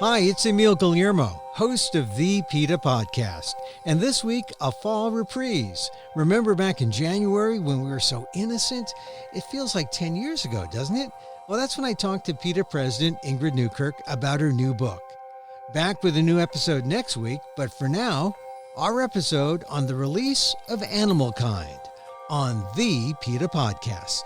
Hi, it's Emil Guillermo, host of the PETA podcast, and this week, a fall reprise. Remember back in January when we were so innocent? It feels like 10 years ago, doesn't it? Well, that's when I talked to PETA President Ingrid Newkirk about her new book. Back with a new episode next week, but for now, our episode on the release of Animalkind on the PETA podcast.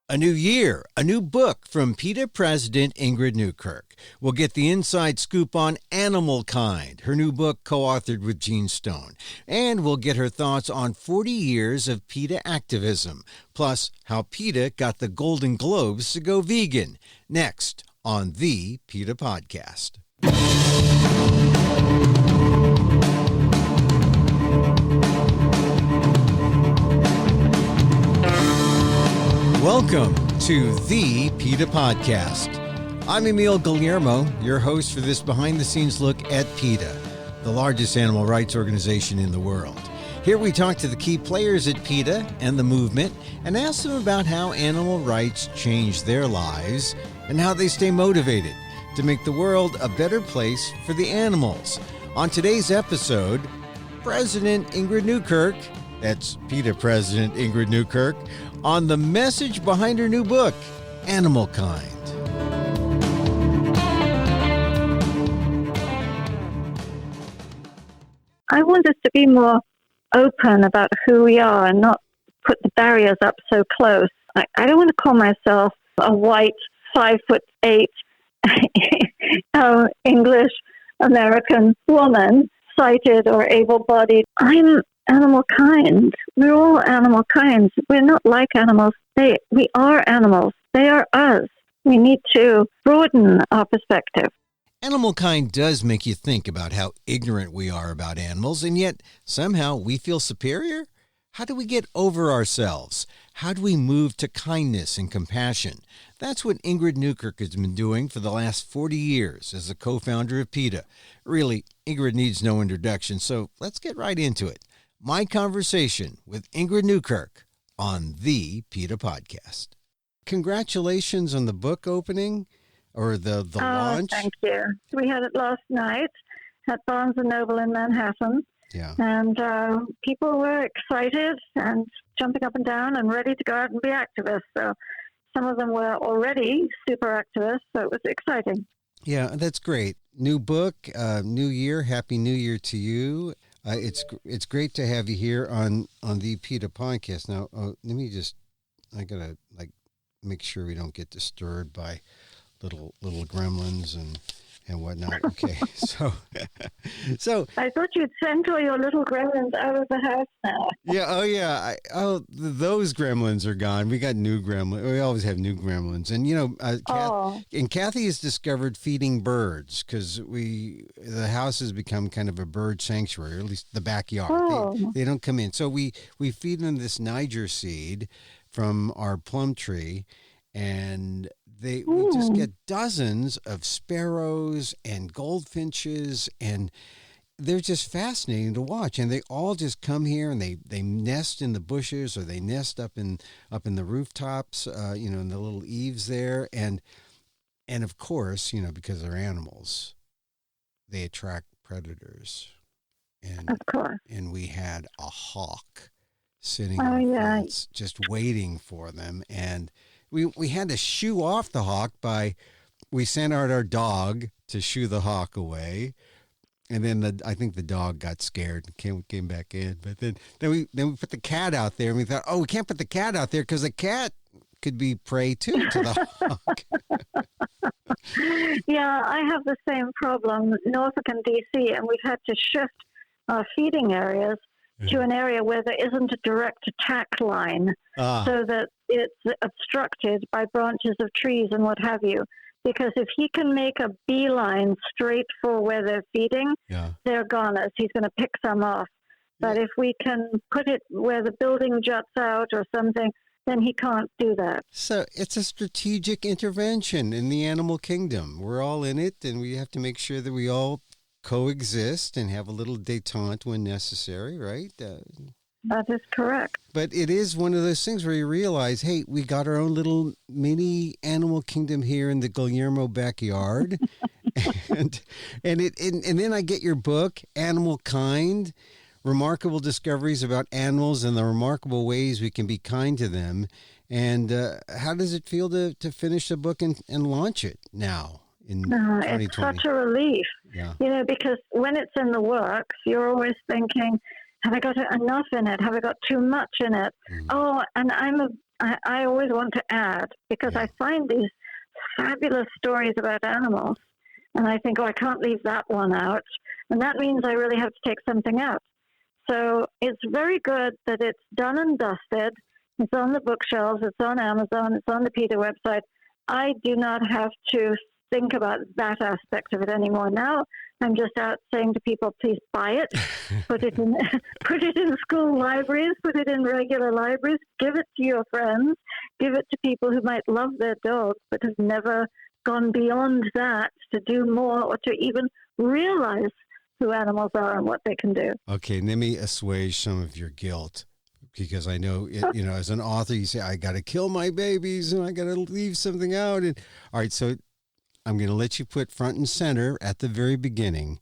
A new year, a new book from PETA President Ingrid Newkirk. We'll get the inside scoop on Animalkind, her new book co-authored with Gene Stone. And we'll get her thoughts on 40 years of PETA activism, plus how PETA got the Golden Globes to go vegan. Next on the PETA podcast. Welcome to the PETA Podcast. I'm Emil Guillermo, your host for this behind-the-scenes look at PETA, the largest animal rights organization in the world. Here we talk to the key players at PETA and the movement and ask them about how animal rights change their lives and how they stay motivated to make the world a better place for the animals. On today's episode, President Ingrid Newkirk, that's PETA President Ingrid Newkirk, on the message behind her new book, Animalkind. I want us to be more open about who we are and not put the barriers up so close. I don't want to call myself a white 5'8" English American woman, sighted or able-bodied. I'm animal kind. We're all animal kinds. We're not like animals. We are animals. They are us. We need to broaden our perspective. Animalkind does make you think about how ignorant we are about animals, and yet somehow we feel superior? How do we get over ourselves? How do we move to kindness and compassion? That's what Ingrid Newkirk has been doing for the last 40 years as the co-founder of PETA. Really, Ingrid needs no introduction, so let's get right into it. My conversation with Ingrid Newkirk on the PETA podcast. Congratulations on the book opening or the launch. Thank you. We had it last night at Barnes & Noble in Manhattan. Yeah. And people were excited and jumping up and down and ready to go out and be activists. So some of them were already super activists, so it was exciting. Yeah, that's great. New book, new year. Happy New Year to you. It's great to have you here on the PETA podcast. Now, I gotta make sure we don't get disturbed by little gremlins and whatnot. Okay, so I thought you'd sent all your little gremlins out of the house now. Yeah, those gremlins are gone. We got new gremlins. We always have new gremlins, and Kathy has discovered feeding birds because the house has become kind of a bird sanctuary, or at least the backyard. They don't come in, so we feed them this Niger seed from our plum tree, and we just get dozens of sparrows and goldfinches, and they're just fascinating to watch. And they all just come here and they nest in the bushes, or they nest up in the rooftops, in the little eaves there. And of course, because they're animals, they attract predators. And of course. And we had a hawk sitting on the fence, just waiting for them, and we had to shoo off the hawk we sent out our dog to shoo the hawk away, and then I think the dog got scared and came back in. But then we put the cat out there, and we thought, we can't put the cat out there because the cat could be prey too to the hawk. Yeah, I have the same problem, Norfolk and DC, and we've had to shift our feeding areas to an area where there isn't a direct attack line, so that it's obstructed by branches of trees and what have you. Because if he can make a beeline straight for where they're feeding, they're goners. He's going to pick some off. But if we can put it where the building juts out or something, then he can't do that. So it's a strategic intervention in the animal kingdom. We're all in it, and we have to make sure that we all coexist and have a little détente when necessary, right? That is correct. But it is one of those things where you realize, hey, we got our own little mini animal kingdom here in the Guillermo backyard. and then I get your book, Animalkind, Remarkable Discoveries About Animals and the Remarkable Ways We Can Be Kind to Them. And how does it feel to finish the book and launch it now in 2020? It's such a relief, because when it's in the works, you're always thinking, have I got enough in it? Have I got too much in it? Mm. Oh, and I always want to add, because I find these fabulous stories about animals, and I think, I can't leave that one out. And that means I really have to take something out. So it's very good that it's done and dusted. It's on the bookshelves. It's on Amazon. It's on the PETA website. I do not have to think about that aspect of it anymore. Now I'm just out saying to people, please buy it, put it in school libraries, put it in regular libraries, give it to your friends, give it to people who might love their dogs but have never gone beyond that to do more or to even realize who animals are and what they can do. Okay, let me assuage some of your guilt, because I know, as an author, you say, I got to kill my babies and I got to leave something out. And all right, so I'm going to let you put front and center at the very beginning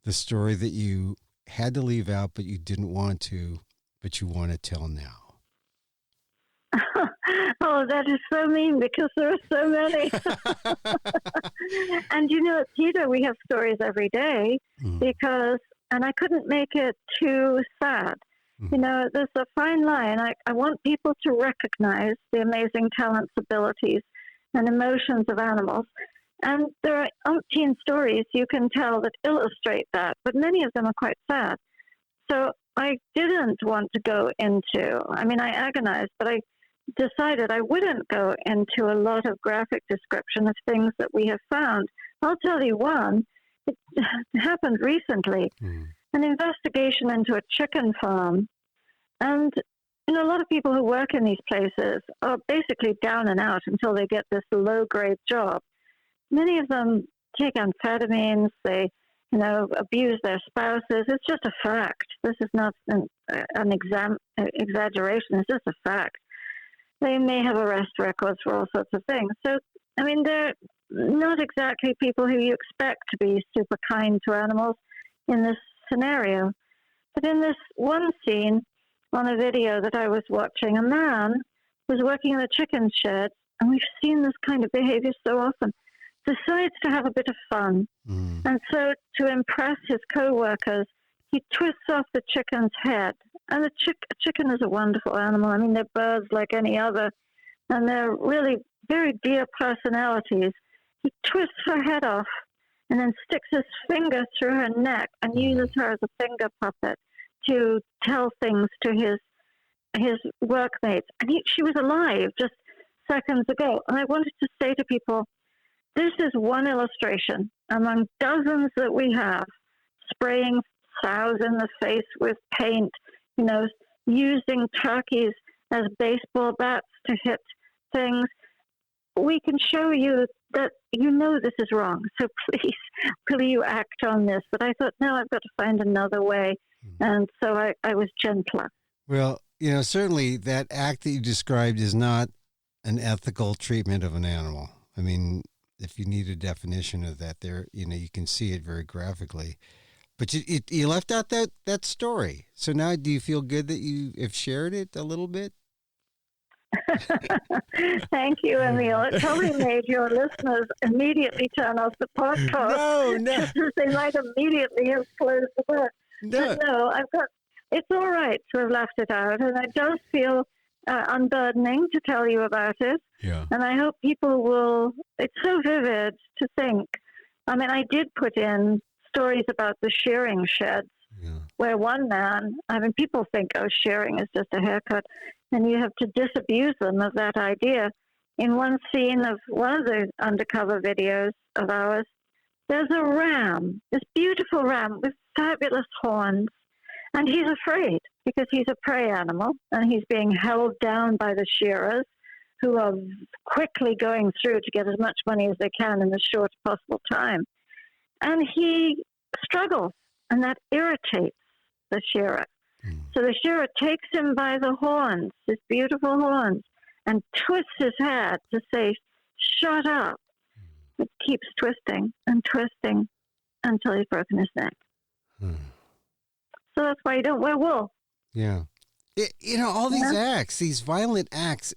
the story that you had to leave out, but you didn't want to, but you want to tell now. Oh, that is so mean, because there are so many. And at PETA, we have stories every day because, and I couldn't make it too sad. There's a fine line. I want people to recognize the amazing talents, abilities, and emotions of animals. And there are umpteen stories you can tell that illustrate that, but many of them are quite sad. So I didn't want to go into, I agonized, but I decided I wouldn't go into a lot of graphic description of things that we have found. I'll tell you one. It happened recently, an investigation into a chicken farm. And a lot of people who work in these places are basically down and out until they get this low-grade job. Many of them take amphetamines, they, abuse their spouses. It's just a fact. This is not an exaggeration. It's just a fact. They may have arrest records for all sorts of things. So, they're not exactly people who you expect to be super kind to animals in this scenario. But in this one scene on a video that I was watching, a man was working in a chicken shed, and we've seen this kind of behavior so often, decides to have a bit of fun. And so to impress his co-workers, he twists off the chicken's head. And a chicken is a wonderful animal. They're birds like any other, and they're really very dear personalities. He twists her head off and then sticks his finger through her neck and uses her as a finger puppet to tell things to his workmates. And she was alive just seconds ago. And I wanted to say to people, this is one illustration among dozens that we have, spraying sows in the face with paint, using turkeys as baseball bats to hit things. We can show you that this is wrong. So please, will you act on this? But I thought, no, I've got to find another way. And so I was gentler. Well, certainly that act that you described is not an ethical treatment of an animal. If you need a definition of that there, you can see it very graphically. But you left out that story. So now do you feel good that you have shared it a little bit? Thank you, Emil. It probably made your listeners immediately turn off the podcast. No. Just as they might immediately have closed the book. No. But no, it's all right to have left it out. And it does feel unburdening to tell you about it. Yeah. And I hope people will, it's so vivid to think. I did put in stories about the shearing sheds, where one man, people think, shearing is just a haircut, and you have to disabuse them of that idea. In one scene of one of the undercover videos of ours, there's a ram, this beautiful ram with fabulous horns, and he's afraid because he's a prey animal, and he's being held down by the shearers, who are quickly going through to get as much money as they can in the shortest possible time. And he struggles, and that irritates the shearer. So the shearer takes him by the horns, his beautiful horns, and twists his head to say, shut up. It keeps twisting and twisting until he's broken his neck. So that's why you don't wear wool. Yeah. All these acts, these violent acts,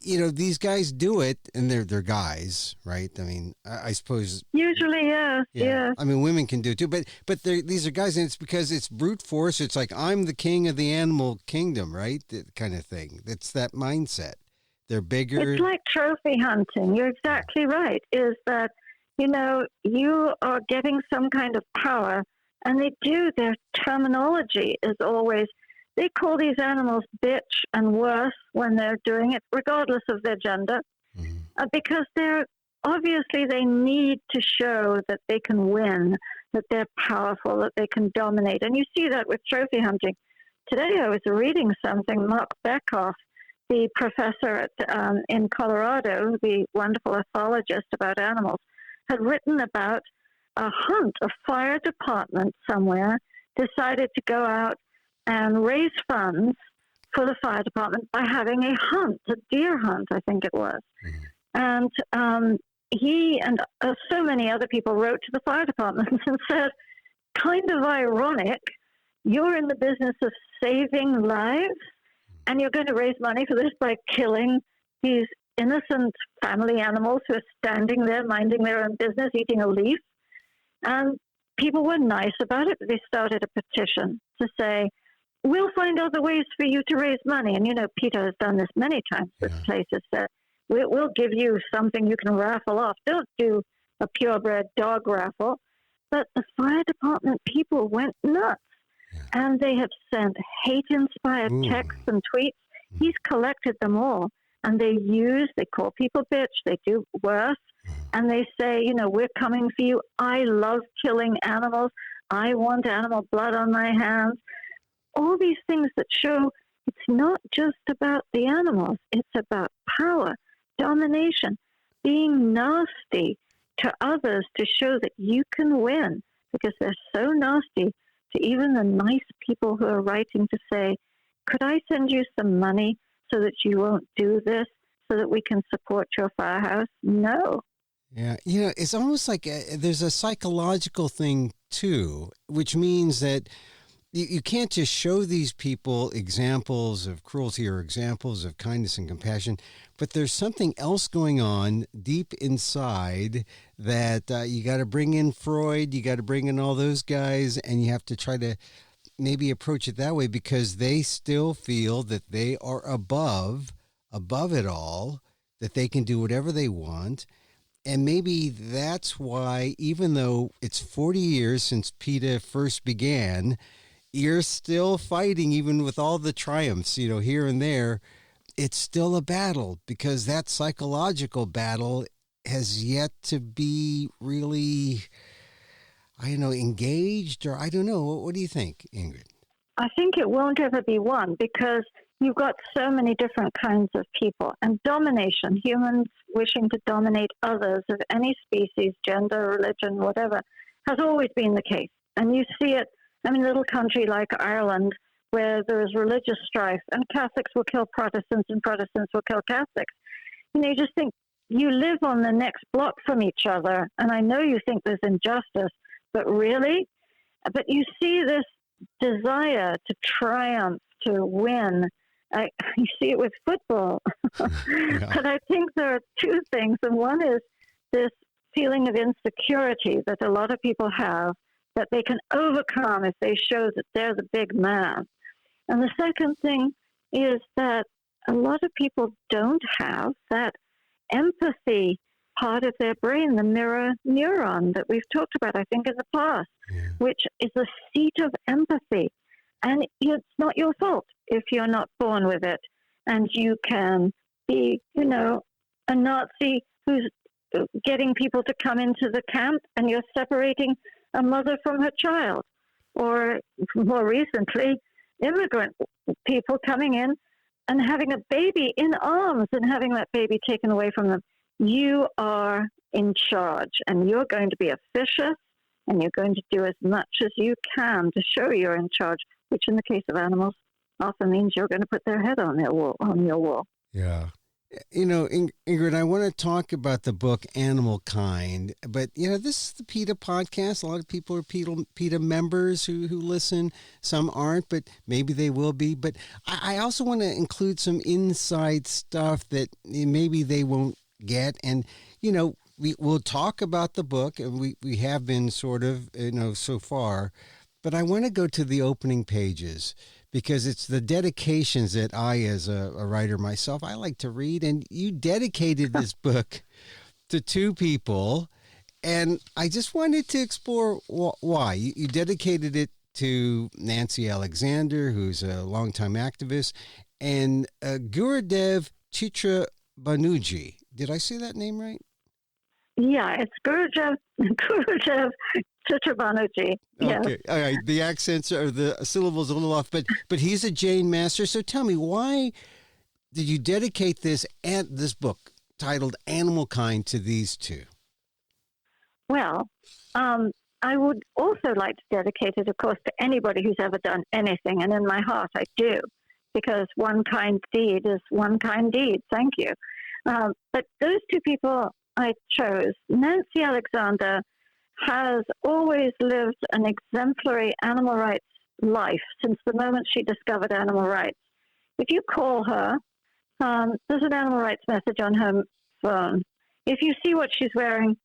these guys do it, and they're guys, right? I mean, I suppose. Usually, yeah. I mean, women can do it too, but these are guys, and it's because it's brute force. It's like, I'm the king of the animal kingdom, right? That kind of thing. It's that mindset. They're bigger. It's like trophy hunting. You're exactly right. Is that, you are getting some kind of power, and their terminology is always, they call these animals bitch and worse when they're doing it, regardless of their gender, because they need to show that they can win, that they're powerful, that they can dominate. And you see that with trophy hunting. Today I was reading something, Mark Bekoff, the professor in Colorado, the wonderful ethologist about animals, had written about a hunt. A fire department somewhere decided to go out and raise funds for the fire department by having a hunt, a deer hunt, I think it was. And he and so many other people wrote to the fire department and said, kind of ironic, you're in the business of saving lives, and you're going to raise money for this by killing these innocent family animals who are standing there minding their own business, eating a leaf. And people were nice about it, but they started a petition to say, we'll find other ways for you to raise money. And, PETA has done this many times with places that we'll give you something you can raffle off. Don't do a purebred dog raffle. But the fire department people went nuts. And they have sent hate-inspired texts and tweets. He's collected them all. And they call people bitch, they do worse. And they say, we're coming for you. I love killing animals. I want animal blood on my hands. All these things that show it's not just about the animals. It's about power, domination, being nasty to others to show that you can win, because they're so nasty to even the nice people who are writing to say, could I send you some money so that you won't do this, so that we can support your firehouse? No. Yeah, it's almost like there's a psychological thing too, which means that you can't just show these people examples of cruelty or examples of kindness and compassion, but there's something else going on deep inside that you got to bring in Freud, you got to bring in all those guys, and you have to try to maybe approach it that way, because they still feel that they are above it all, that they can do whatever they want. And maybe that's why, even though it's 40 years since PETA first began, you're still fighting, even with all the triumphs, here and there. It's still a battle, because that psychological battle has yet to be really, engaged, or I don't know. What do you think, Ingrid? I think it won't ever be won, because you've got so many different kinds of people. And domination, humans wishing to dominate others of any species, gender, religion, whatever, has always been the case. And you see it, a little country like Ireland, where there is religious strife, and Catholics will kill Protestants and Protestants will kill Catholics. You just think, you live on the next block from each other, and I know you think there's injustice, but really? But you see this desire to triumph, to win. You see it with football. Yeah. But I think there are two things, and one is this feeling of insecurity that a lot of people have, that they can overcome if they show that they're the big man. And the second thing is that a lot of people don't have that empathy part of their brain, the mirror neuron that we've talked about, I think, in the past, which is a seat of empathy. And it's not your fault if you're not born with it. And you can be, a Nazi who's getting people to come into the camp, and you're separating a mother from her child. Or more recently, immigrant people coming in and having a baby in arms and having that baby taken away from them. You are in charge, and you're going to be officious, and you're going to do as much as you can to show you're in charge, which in the case of animals often means you're going to put their head on your wall. Yeah. You know, Ingrid, I want to talk about the book Animalkind, but, you know, this is the PETA podcast. A lot of people are PETA members who listen. Some aren't, but maybe they will be. But I also want to include some inside stuff that maybe they won't get. And, you know, we'll talk about the book, and we have been sort of, you know, so far. But I want to go to the opening pages, because it's the dedications that I, as a writer myself, I like to read. And you dedicated this book to two people, and I just wanted to explore why. You dedicated it to Nancy Alexander, who's a longtime activist, and Gurudev Chitrabanerjee. Did I say that name right? Yeah, it's Gurudev Chitrabanerjee. Yes. Okay, all right. The accents or the syllables are a little off, but he's a Jain master. So tell me, why did you dedicate this book titled Animalkind to these two? Well, I would also like to dedicate it, of course, to anybody who's ever done anything, and in my heart I do, because one kind deed is one kind deed. Thank you. But those two people I chose, Nancy Alexander has always lived an exemplary animal rights life since the moment she discovered animal rights. If you call her, there's an animal rights message on her phone. If you see what she's wearing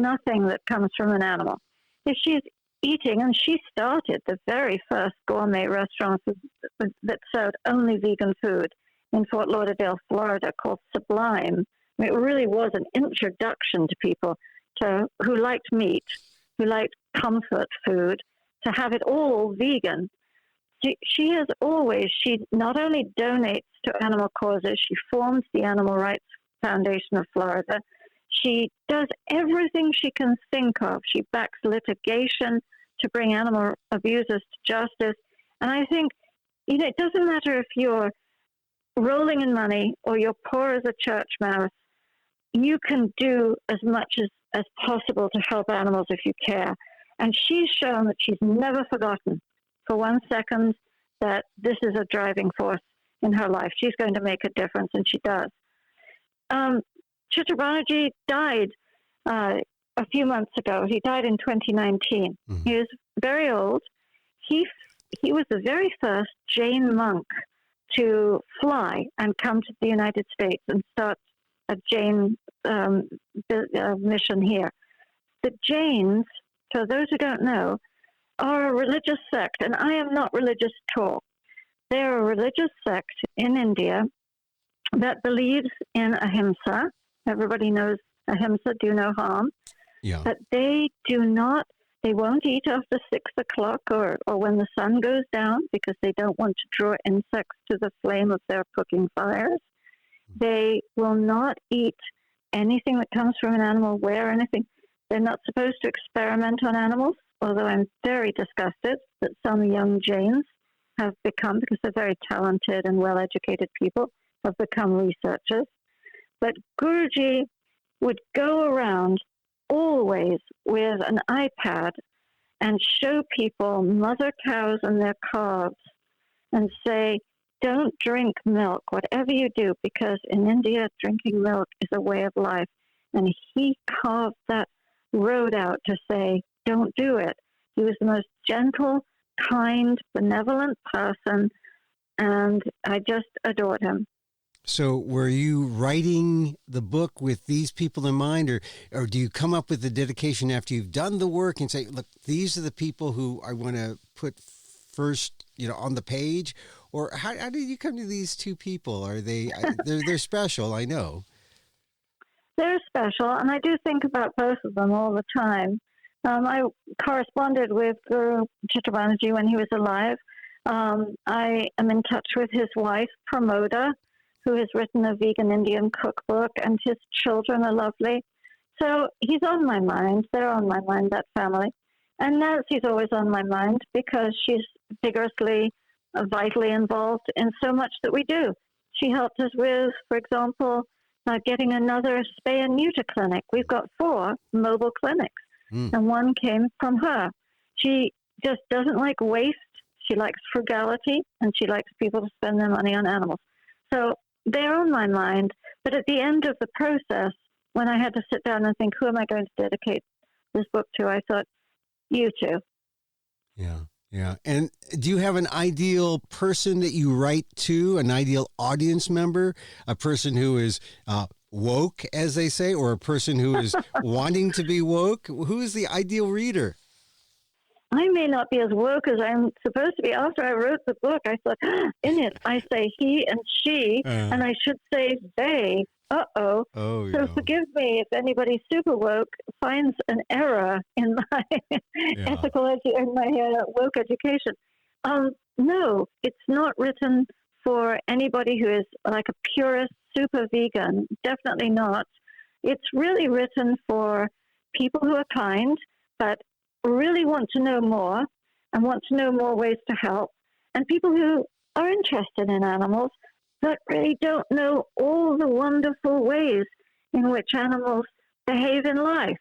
nothing that comes from an animal. If she's eating, and she started the very first gourmet restaurant that served only vegan food in Fort Lauderdale, Florida, called Sublime. I mean, it really was an introduction to people who liked meat, who liked comfort food, to have it all vegan. She not only donates to animal causes, she forms the Animal Rights Foundation of Florida. She does everything she can think of. She backs litigation to bring animal abusers to justice. And I think, you know, it doesn't matter if you're rolling in money or you're poor as a church mouse, you can do as much as possible to help animals if you care. And she's shown that she's never forgotten for 1 second that this is a driving force in her life. She's going to make a difference, and she does. Chitrabanerjee died a few months ago. He died in 2019. Mm-hmm. He was very old. He was the very first Jain monk to fly and come to the United States and start a Jain mission here. The Jains, for those who don't know, are a religious sect, and I am not religious at all. They're a religious sect in India that believes in ahimsa. Everybody knows ahimsa, do no harm. Yeah. But they won't eat after 6 o'clock or when the sun goes down, because they don't want to draw insects to the flame of their cooking fires. They will not eat anything that comes from an animal, wear anything. They're not supposed to experiment on animals, although I'm very disgusted that some young Jains have become, because they're very talented and well-educated people, have become researchers. But Guruji would go around always with an iPad and show people mother cows and their calves and say, don't drink milk, whatever you do, because in India, drinking milk is a way of life. And he carved that road out to say, don't do it. He was the most gentle, kind, benevolent person, and I just adored him. So were you writing the book with these people in mind, or do you come up with the dedication after you've done the work and say, look, these are the people who I want to put first, on the page? Or how did you come to these two people? Are they're special, I know. They're special, and I do think about both of them all the time. I corresponded with Guru Chitrabanerjee when he was alive. I am in touch with his wife, Pramoda, who has written a vegan Indian cookbook, and his children are lovely. So he's on my mind. They're on my mind, that family. And Nancy's always on my mind because she's vigorously, vitally involved in so much that we do. She helped us with, for example, getting another spay and neuter clinic. We've got 4 mobile clinics, and one came from her. She just doesn't like waste. She likes frugality, and she likes people to spend their money on animals. So they're on my mind. But at the end of the process, when I had to sit down and think, who am I going to dedicate this book to, I thought, you two. Yeah, yeah. And do you have an ideal person that you write to, an ideal audience member, a person who is woke, as they say, or a person who is wanting to be woke? Who is the ideal reader? I may not be as woke as I'm supposed to be. After I wrote the book, I thought, in it, I say he and she, and I should say they. Uh-oh. Oh, so yeah. Forgive me if anybody super woke finds an error in my woke education. No, it's not written for anybody who is like a purist, super vegan. Definitely not. It's really written for people who are kind, but really want to know more and want to know more ways to help, and people who are interested in animals but really don't know all the wonderful ways in which animals behave in life.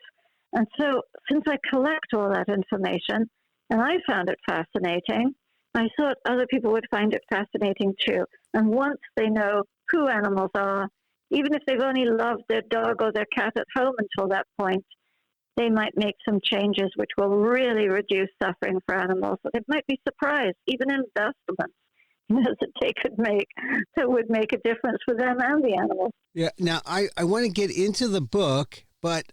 And so since I collect all that information, and I found it fascinating, I thought other people would find it fascinating too. And once they know who animals are, even if they've only loved their dog or their cat at home until that point, they might make some changes which will really reduce suffering for animals. They might be surprised, even investments that they could make that would make a difference for them and the animals. Yeah. Now, I want to get into the book, but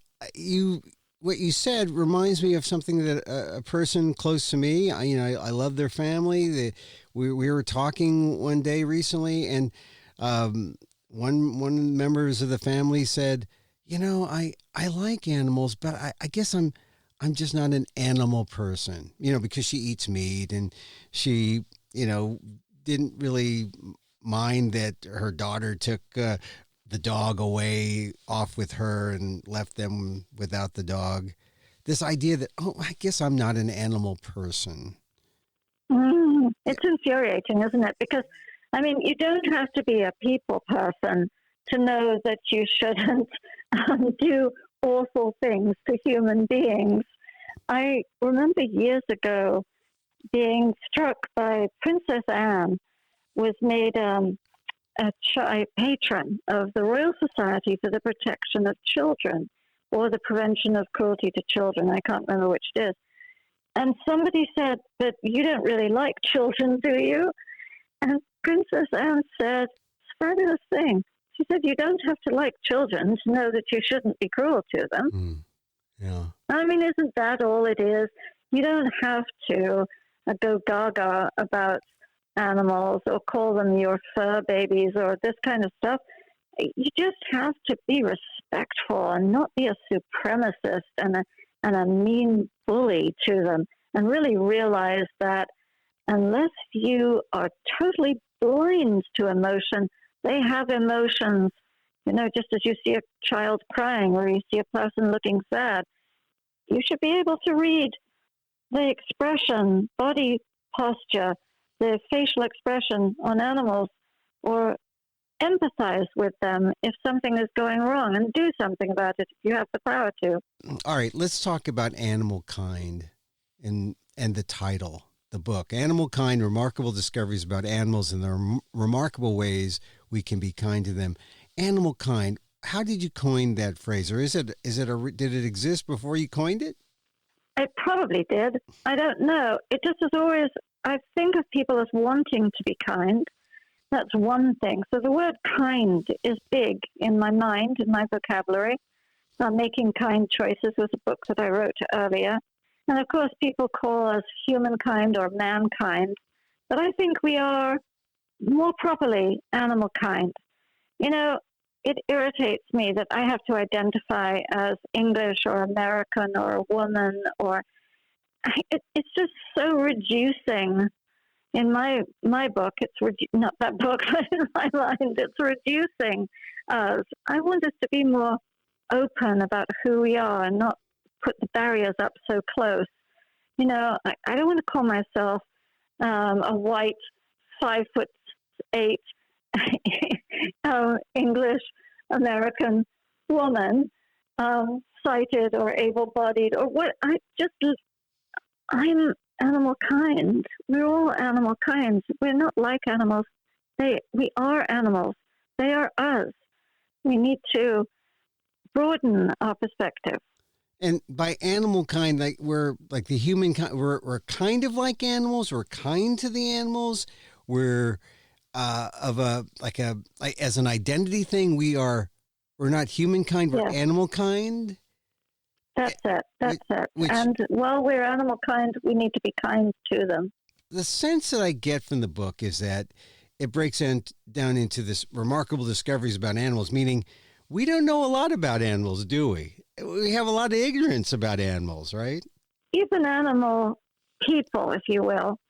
what you said reminds me of something that a person close to me, I love their family. We were talking one day recently, and one members of the family said, I like animals, but I guess I'm just not an animal person, because she eats meat, and she, didn't really mind that her daughter took the dog off with her and left them without the dog. This idea that, I guess I'm not an animal person. It's infuriating, isn't it? Because, you don't have to be a people person to know that you shouldn't do awful things to human beings. I remember years ago being struck by Princess Anne was made a patron of the Royal Society for the Protection of Children, or the Prevention of Cruelty to Children. I can't remember which it is. And somebody said, but you don't really like children, do you? And Princess Anne said, it's a fabulous thing. She said, you don't have to like children to know that you shouldn't be cruel to them. Yeah. Isn't that all it is? You don't have to go gaga about animals or call them your fur babies or this kind of stuff. You just have to be respectful and not be a supremacist and a mean bully to them, and really realize that unless you are totally blind to emotion, they have emotions. Just as you see a child crying or you see a person looking sad, you should be able to read the expression, body posture, the facial expression on animals, or empathize with them if something is going wrong and do something about it if you have the power to. All right, let's talk about Animalkind and the title, the book. Animalkind, Remarkable Discoveries About Animals and the Remarkable Ways We Can Be Kind to Them. Animalkind, how did you coin that phrase? Or did it exist before you coined it? It probably did. I don't know. It just is always, I think of people as wanting to be kind. That's one thing. So the word kind is big in my mind, in my vocabulary. Making Kind Choices was a book that I wrote earlier. And of course, people call us humankind or mankind. But I think we are more properly animal kind. It irritates me that I have to identify as English or American or a woman, or it's just so reducing. In my book, it's not that book, but in my mind, it's reducing us. I want us to be more open about who we are and not put the barriers up so close. I don't want to call myself a white 5'8" English American woman, sighted or able-bodied or what. I'm animal kind. We're all animal kinds. We're not like animals. We are animals. They are us. We need to broaden our perspective. And by animal kind, like we're like the human kind, we're kind of like animals. We're kind to the animals. We're like as an identity thing. We're not humankind. We're animal kind. That's it. And while we're animal kind, we need to be kind to them. The sense that I get from the book is that it breaks down into this remarkable discoveries about animals, meaning we don't know a lot about animals, do we? We have a lot of ignorance about animals, right? Even animal people, if you will,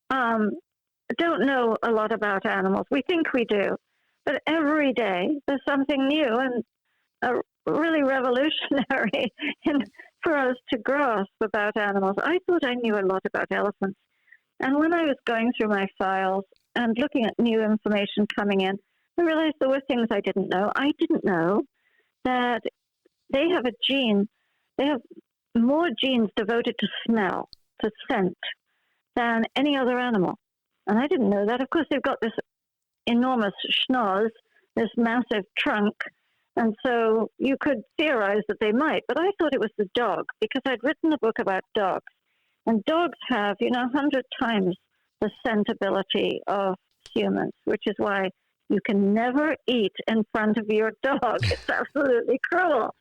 don't know a lot about animals. We think we do. But every day there's something new and really revolutionary for us to grasp about animals. I thought I knew a lot about elephants. And when I was going through my files and looking at new information coming in, I realized there were things I didn't know. I didn't know that they have a gene, they have more genes devoted to smell, to scent, than any other animal. And I didn't know that. Of course, they've got this enormous schnoz, this massive trunk, and so you could theorize that they might. But I thought it was the dog, because I'd written a book about dogs. And dogs have, 100 times the scent ability of humans, which is why you can never eat in front of your dog. It's absolutely cruel.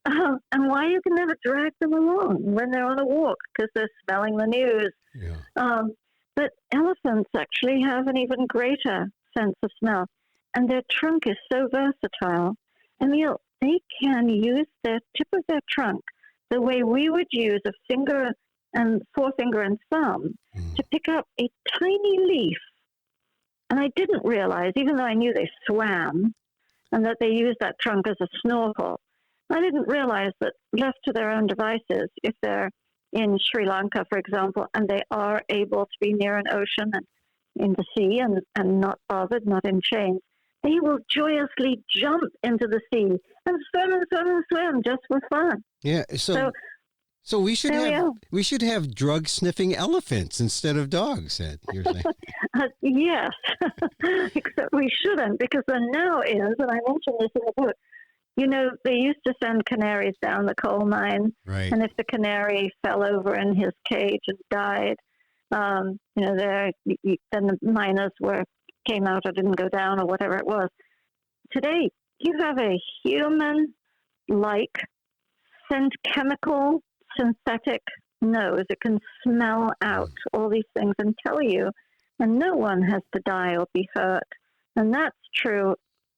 And why you can never drag them along when they're on a walk, because they're smelling the news. Yeah. But elephants actually have an even greater sense of smell. And their trunk is so versatile. Emil, they can use the tip of their trunk the way we would use a finger and forefinger and thumb to pick up a tiny leaf. And I didn't realize, even though I knew they swam and that they used that trunk as a snorkel, I didn't realize that left to their own devices, if they're in Sri Lanka, for example, and they are able to be near an ocean and in the sea and not bothered, not in chains, they will joyously jump into the sea and swim and swim and swim just for fun. Yeah, so we should have drug sniffing elephants instead of dogs. You're saying? Yes, except we shouldn't, because the now is, and I mentioned this in the book. They used to send canaries down the coal mine, right? And if the canary fell over in his cage and died, then the miners came out or didn't go down or whatever it was. Today, you have a human-like scent chemical synthetic nose. It can smell out all these things and tell you, and no one has to die or be hurt. And that's true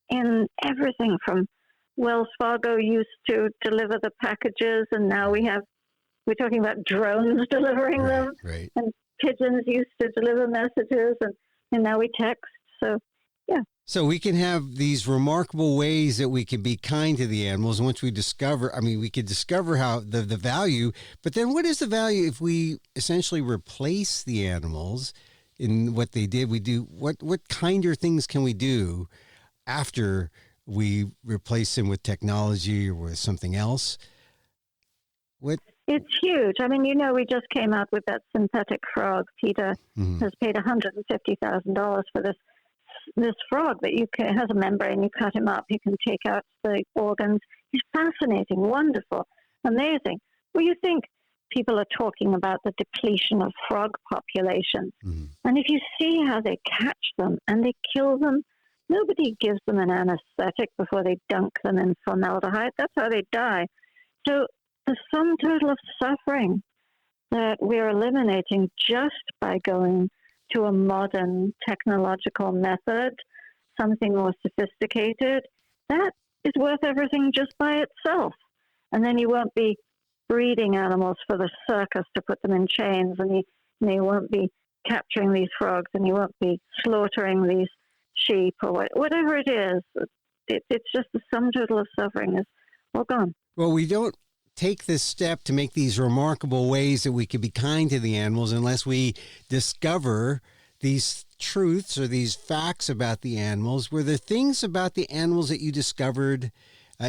in everything from Wells Fargo used to deliver the packages, and now we're talking about drones delivering them, right. And pigeons used to deliver messages, and now we text. So, yeah. So we can have these remarkable ways that we can be kind to the animals. Once we we could discover how the value, but then what is the value if we essentially replace the animals in what they did? We do, what kinder things can we do after we replace them with technology or with something else? It's huge. We just came out with that synthetic frog. PETA has paid $150,000 for this frog that has a membrane. You cut him up, you can take out the organs. He's fascinating, wonderful, amazing. Well, you think people are talking about the depletion of frog populations. And if you see how they catch them and they kill them, nobody gives them an anesthetic before they dunk them in formaldehyde. That's how they die. So the sum total of suffering that we're eliminating just by going to a modern technological method, something more sophisticated, that is worth everything just by itself. And then you won't be breeding animals for the circus to put them in chains, and you won't be capturing these frogs, and you won't be slaughtering these sheep or whatever it is. It's just the sum total of suffering is all gone. Well, we don't take this step to make these remarkable ways that we can be kind to the animals unless we discover these truths or these facts about the animals. Were there things about the animals that you discovered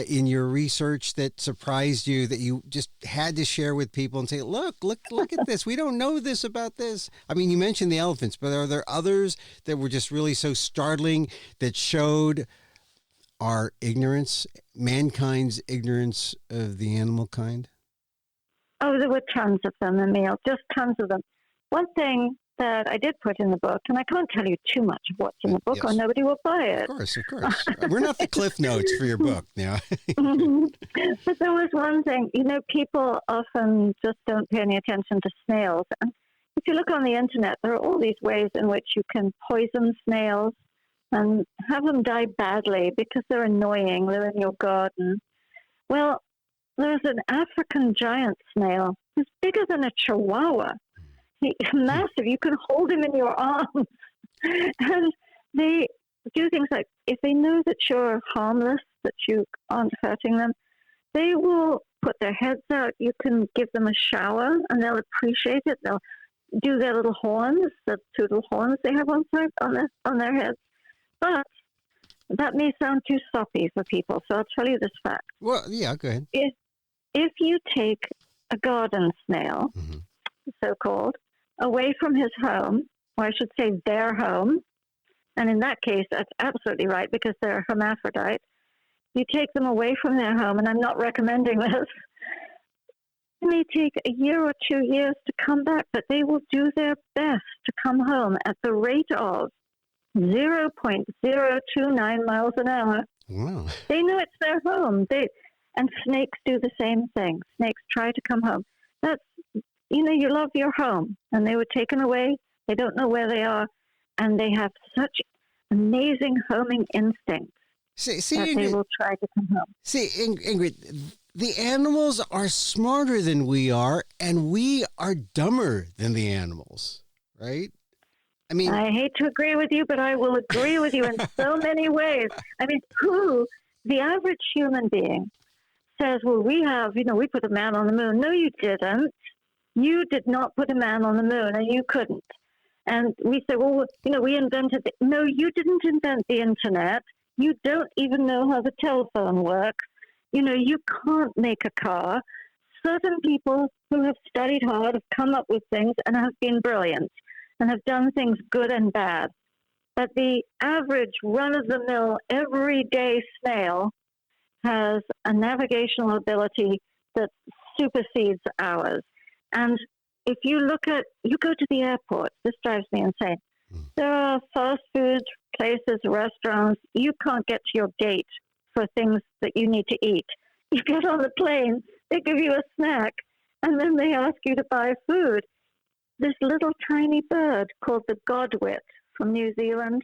in your research that surprised you, that you just had to share with people and say, look at this. We don't know this about this. I mean, you mentioned the elephants, but are there others that were just really so startling that showed our ignorance, mankind's ignorance of the animal kind? Oh, there were tons of them, Emil, just tons of them. One thing that I did put in the book, and I can't tell you too much of what's in the book, or nobody will buy it. Of course. We're not the Cliff Notes for your book now. But there was one thing, people often just don't pay any attention to snails. And if you look on the internet, there are all these ways in which you can poison snails and have them die badly because they're annoying, they're in your garden. Well, there's an African giant snail who's bigger than a chihuahua. He's massive. You can hold him in your arms. And they do things like, if they know that you're harmless, that you aren't hurting them, they will put their heads out. You can give them a shower, and they'll appreciate it. They'll do their little horns, the two little horns they have on their heads. But that may sound too soppy for people, so I'll tell you this fact. Well, yeah, go ahead. If you take a garden snail, so-called, away from his home, or I should say their home, and in that case, that's absolutely right because they're hermaphrodite, you take them away from their home, and I'm not recommending this, it may take a year or 2 years to come back, but they will do their best to come home at the rate of 0.029 miles an hour. Wow. They know it's their home. And snakes do the same thing. Snakes try to come home. That's, you love your home, and they were taken away. They don't know where they are, and they have such amazing homing instincts that Ingrid, they will try to come home. See, Ingrid, the animals are smarter than we are, and we are dumber than the animals, right? I mean, I hate to agree with you, but I will agree with you in so many ways. I mean, the average human being says, well, we put a man on the moon. No, you didn't. You did not put a man on the moon, and you couldn't. And we say, well, we invented No, you didn't invent the internet. You don't even know how the telephone works. You can't make a car. Certain people who have studied hard have come up with things and have been brilliant and have done things good and bad. But the average run-of-the-mill, everyday snail has a navigational ability that supersedes ours. And if you go to the airport, this drives me insane. There are fast food places, restaurants. You can't get to your gate for things that you need to eat. You get on the plane, they give you a snack, and then they ask you to buy food. This little tiny bird called the godwit from New Zealand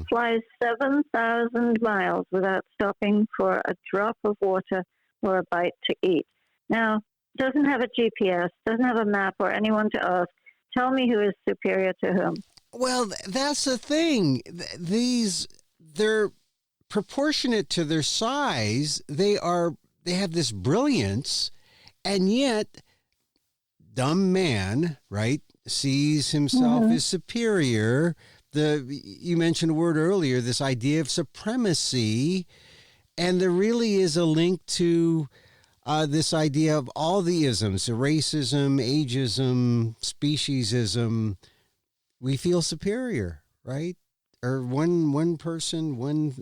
flies 7,000 miles without stopping for a drop of water or a bite to eat. Now, doesn't have a GPS, doesn't have a map or anyone to ask. Tell me who is superior to whom. Well, that's the thing. They're proportionate to their size. They have this brilliance, and yet dumb man, right, sees himself as superior. You mentioned a word earlier, this idea of supremacy, and there really is a link to this idea of all the isms, racism, ageism, speciesism. We feel superior, right? Or one person, one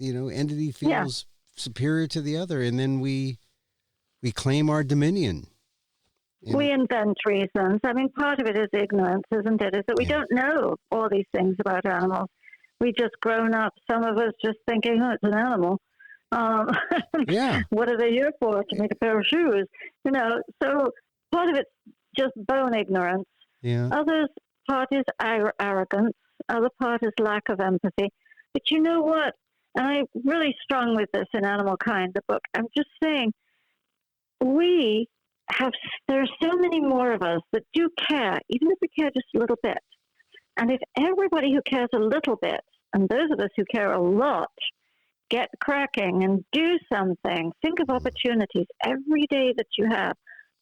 entity feels superior to the other, and then we claim our dominion. We invent reasons. I mean, part of it is ignorance, isn't it? Is that we don't know all these things about animals. We just grown up, some of us just thinking, oh, it's an animal. What are they here for? To make a pair of shoes? So part of it's just bone ignorance. Yeah. Others part is arrogance. Other part is lack of empathy. But you know what? And I'm really strong with this in Animalkind, the book. I'm just saying, there are so many more of us that do care, even if we care just a little bit. And if everybody who cares a little bit, and those of us who care a lot, get cracking and do something, think of opportunities every day that you have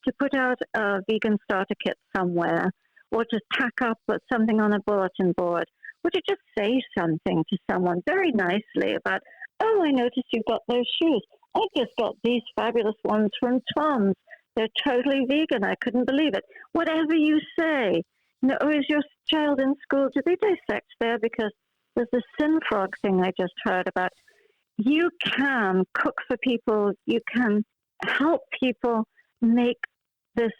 to put out a vegan starter kit somewhere, or to tack up something on a bulletin board, or to just say something to someone very nicely about, oh, I noticed you've got those shoes. I just got these fabulous ones from Tom's. They're totally vegan. I couldn't believe it. Whatever you say. Is your child in school? Do they dissect there? Because there's the sin frog thing I just heard about. You can cook for people. You can help people make this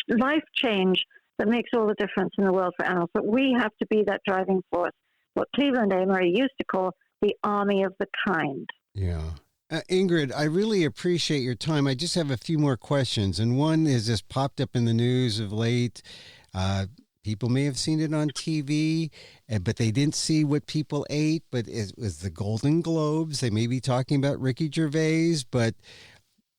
life change that makes all the difference in the world for animals. But we have to be that driving force, what Cleveland Amory used to call the army of the kind. Yeah. Ingrid, I really appreciate your time. I just have a few more questions. And one is just popped up in the news of late. People may have seen it on TV, but they didn't see what people ate. But it was the Golden Globes. They may be talking about Ricky Gervais, but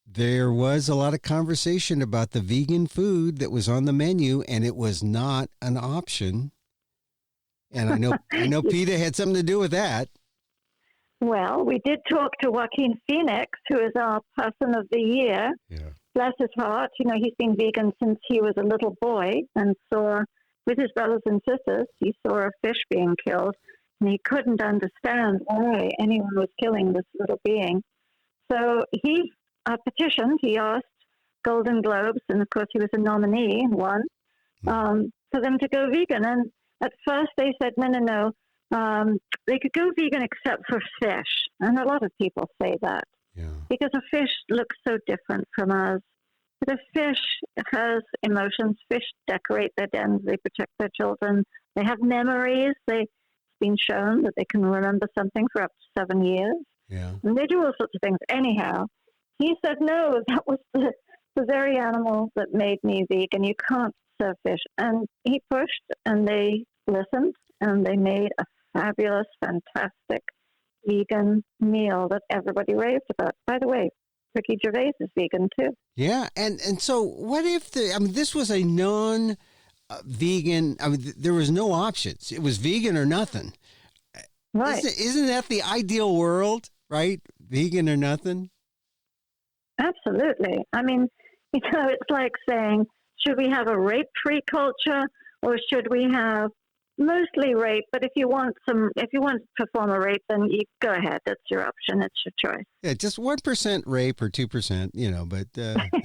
there was a lot of conversation about the vegan food that was on the menu, and it was not an option. And I know PETA had something to do with that. Well, we did talk to Joaquin Phoenix, who is our Person of the Year. Yeah. Bless his heart. He's been vegan since he was a little boy and saw, with his brothers and sisters, he saw a fish being killed, and he couldn't understand why anyone was killing this little being. So he petitioned, he asked Golden Globes, and of course he was a nominee and won, for them to go vegan. And at first they said, no. They could go vegan except for fish. And a lot of people say that. Yeah. Because a fish looks so different from us. But a fish has emotions. Fish decorate their dens. They protect their children. They have memories. It's been shown that they can remember something for up to 7 years. Yeah. And they do all sorts of things. Anyhow, he said, no, that was the very animal that made me vegan. You can't serve fish. And he pushed, and they listened, and they made a fabulous, fantastic vegan meal that everybody raved about. By the way, Ricky Gervais is vegan too. Yeah, and so what if this was a non-vegan, there was no options. It was vegan or nothing. Right. Isn't that the ideal world, right? Vegan or nothing? Absolutely. It's like saying, should we have a rape-free culture, or should we have mostly rape? But if you want to perform a rape, then you go ahead. That's your option. It's your choice. Yeah, just 1% rape or 2%, but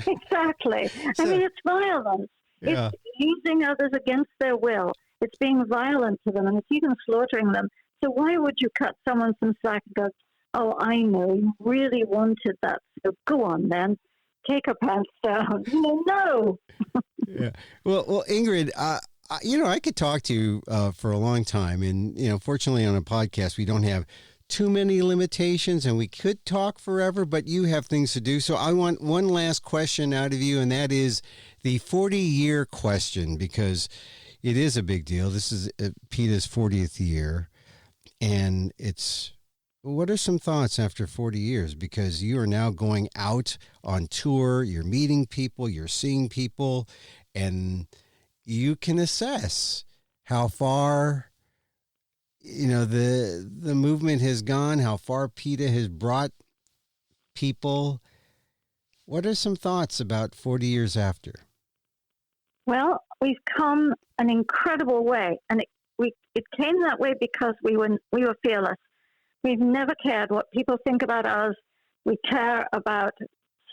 exactly. It's violence. Yeah. It's using others against their will. It's being violent to them, and it's even slaughtering them. So why would you cut someone some slack and go, oh, I know, you really wanted that, so go on then. Take her pants down. No. Yeah. Well, Ingrid, I could talk to you for a long time, and fortunately on a podcast we don't have too many limitations, and we could talk forever, but you have things to do. So I want one last question out of you, and that is the 40-year question, because it is a big deal. This is PETA's 40th year, and what are some thoughts after 40 years? Because you are now going out on tour, you're meeting people, you're seeing people, and you can assess how far, the movement has gone, how far PETA has brought people. What are some thoughts about 40 years after? Well, we've come an incredible way, and it came that way because we were fearless. We've never cared what people think about us. We care about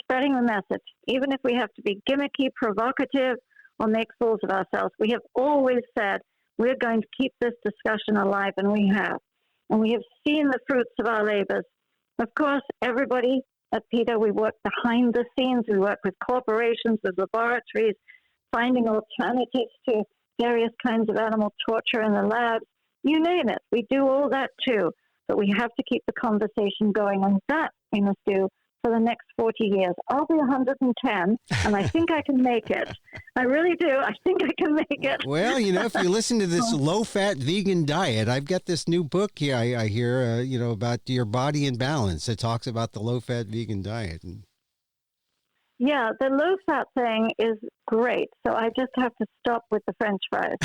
spreading the message, even if we have to be gimmicky, provocative, or make fools of ourselves. We have always said we're going to keep this discussion alive, and we have. And we have seen the fruits of our labors. Of course, everybody at PETA, we work behind the scenes. We work with corporations, with laboratories, finding alternatives to various kinds of animal torture in the labs. You name it. We do all that too. But we have to keep the conversation going, and that we must do for the next 40 years. I'll be 110, and I think I can make it. I really do. I think I can make it. Well, if you listen to this low-fat vegan diet, I've got this new book here, I hear, about your body in balance. It talks about the low-fat vegan diet. Yeah, the low-fat thing is great, so I just have to stop with the French fries.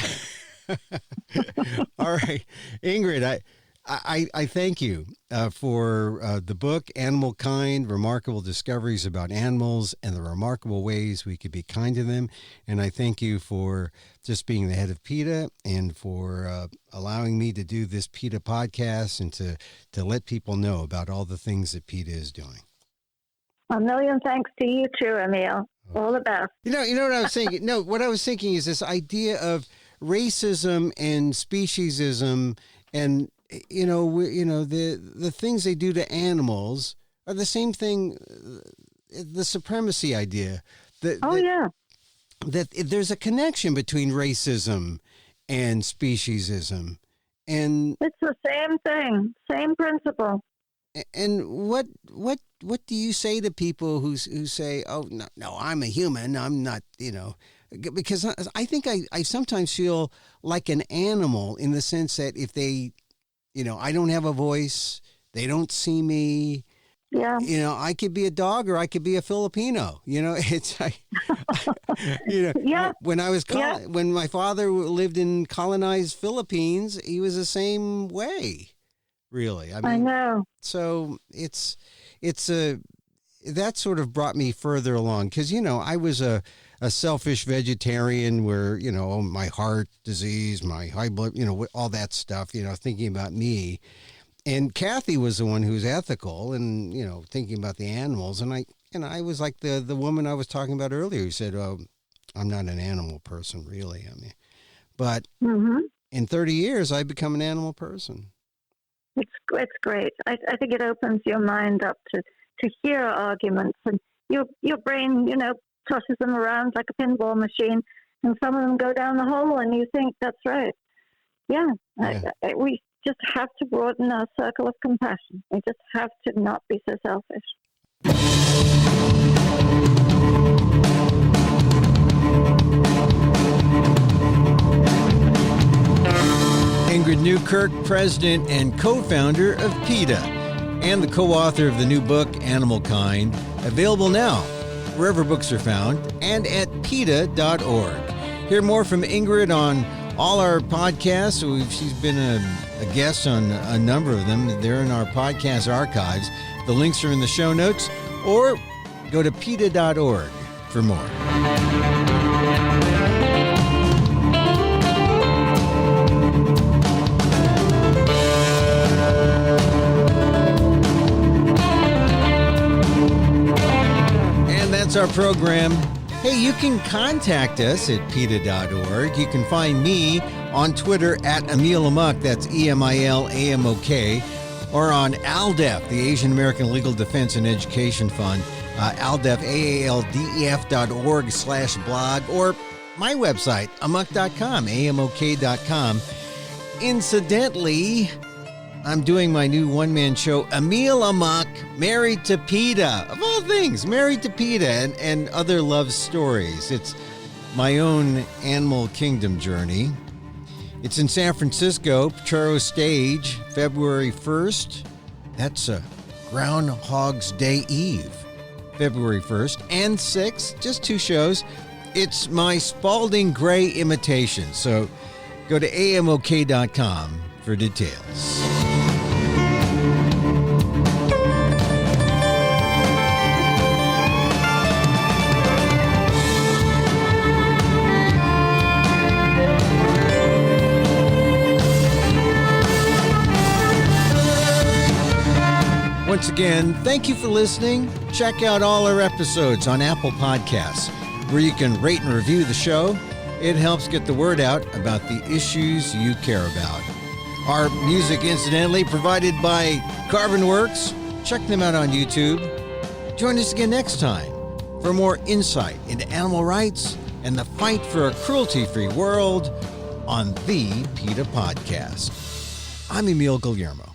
All right. Ingrid, I thank you for the book, Animalkind, Remarkable Discoveries About Animals and the Remarkable Ways We Could Be Kind to Them. And I thank you for just being the head of PETA and for allowing me to do this PETA podcast and to let people know about all the things that PETA is doing. A million thanks to you too, Emil. All the best. You know what I was thinking? No, what I was thinking is this idea of racism and speciesism, and the things they do to animals are the same thing. The supremacy idea. That there's a connection between racism and speciesism, and it's the same thing, same principle. And what do you say to people who say, "Oh no, I'm a human. I'm not," because I think I sometimes feel like an animal in the sense that if they, I don't have a voice, they don't see me. Yeah. I could be a dog or I could be a Filipino. It's Yeah. When I was when my father lived in colonized Philippines, he was the same way. Really, I know. So it's that sort of brought me further along because I was a selfish vegetarian where my heart disease, my high blood, all that stuff, thinking about me. And Kathy was the one who was ethical and, thinking about the animals. And I was like the woman I was talking about earlier who said, "Oh, I'm not an animal person, really." But in 30 years, I've become an animal person. It's great. I think it opens your mind up to hear arguments, and your brain, tosses them around like a pinball machine, and some of them go down the hole, and you think that's right. Yeah. We just have to broaden our circle of compassion. We just have to not be so selfish. Ingrid Newkirk, president and co-founder of PETA, and the co-author of the new book, Animalkind, available now wherever books are found and at PETA.org. Hear more from Ingrid on all our podcasts. She's been a guest on a number of them. They're in our podcast archives. The links are in the show notes, or go to PETA.org for more. That's our program. Hey, you can contact us at PETA.org. You can find me on Twitter at Emil Amok, that's EMILAMOK, or on ALDEF, the Asian American Legal Defense and Education Fund, ALDEF, AALDEF.org/blog, or my website, amok.com, AMOK.com. Incidentally, I'm doing my new one-man show, Emil Amok, Married to PETA. Of all things, Married to PETA and other love stories. It's my own animal kingdom journey. It's in San Francisco, Potrero Stage, February 1st. That's a Groundhog's Day Eve, February 1st, and 6th, just 2 shows. It's my Spalding Gray imitation. So go to AMOK.com for details. Once again, thank you for listening. Check out all our episodes on Apple Podcasts, where you can rate and review the show. It helps get the word out about the issues you care about. Our music, incidentally, provided by Carbon Works. Check them out on YouTube. Join us again next time for more insight into animal rights and the fight for a cruelty-free world on the PETA Podcast. I'm Emil Guillermo.